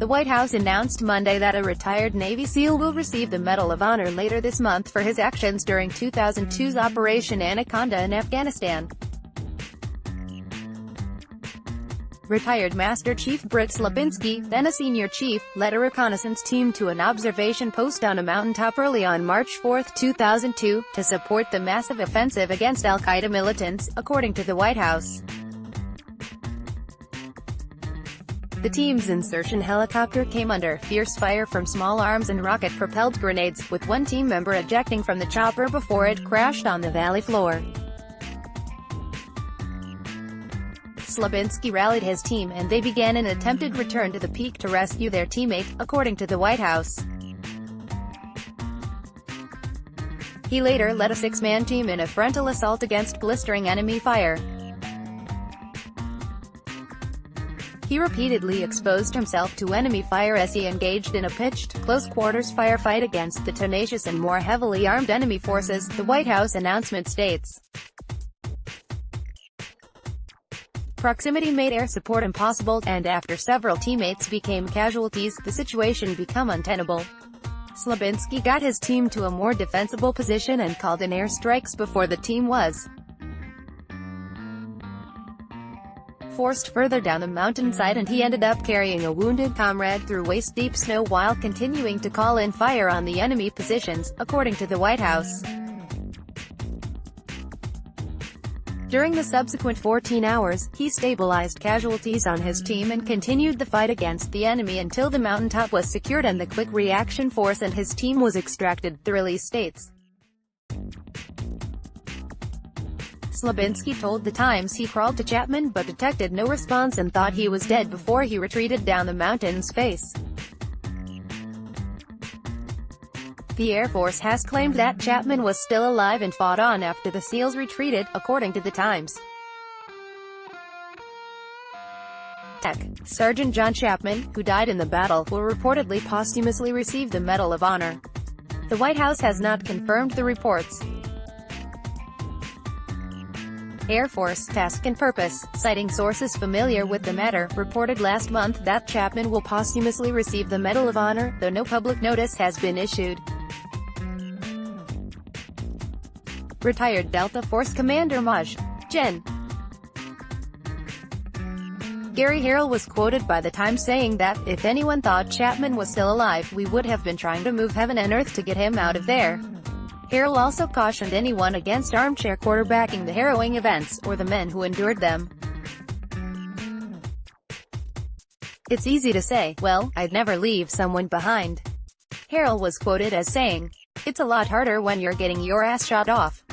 The White House announced Monday that a retired Navy SEAL will receive the Medal of Honor later this month for his actions during 2002's Operation Anaconda in Afghanistan. Retired Master Chief Britt Slabinski, then a senior chief, led a reconnaissance team to an observation post on a mountaintop early on March 4, 2002, to support the massive offensive against al-Qaida militants, according to the White House. The team's insertion helicopter came under fierce fire from small arms and rocket-propelled grenades, with one team member ejecting from the chopper before it crashed on the valley floor. Slabinski rallied his team and they began an attempted return to the peak to rescue their teammate, according to the White House. He later led a six-man team in a frontal assault against blistering enemy fire. He repeatedly exposed himself to enemy fire as he engaged in a pitched, close-quarters firefight against the tenacious and more heavily armed enemy forces, the White House announcement states. Proximity made air support impossible, and after several teammates became casualties, the situation became untenable. Slabinski got his team to a more defensible position and called in airstrikes before the team was forced further down the mountainside, and he ended up carrying a wounded comrade through waist-deep snow while continuing to call in fire on the enemy positions, according to the White House. During the subsequent 14 hours, he stabilized casualties on his team and continued the fight against the enemy until the mountaintop was secured and the quick reaction force and his team was extracted, the release states. Slabinski told The Times he crawled to Chapman but detected no response and thought he was dead before he retreated down the mountain's face. The Air Force has claimed that Chapman was still alive and fought on after the SEALs retreated, according to The Times. Sergeant John Chapman, who died in the battle, will reportedly posthumously receive the Medal of Honor. The White House has not confirmed the reports. Air Force Task and Purpose, citing sources familiar with the matter, reported last month that Chapman will posthumously receive the Medal of Honor, though no public notice has been issued. Retired Delta Force Commander Maj. Gen. Gary Harrell was quoted by The Times saying that, "If anyone thought Chapman was still alive, we would have been trying to move heaven and earth to get him out of there." Harrell also cautioned anyone against armchair quarterbacking the harrowing events, or the men who endured them. "It's easy to say, well, I'd never leave someone behind." Harrell was quoted as saying, "It's a lot harder when you're getting your ass shot off."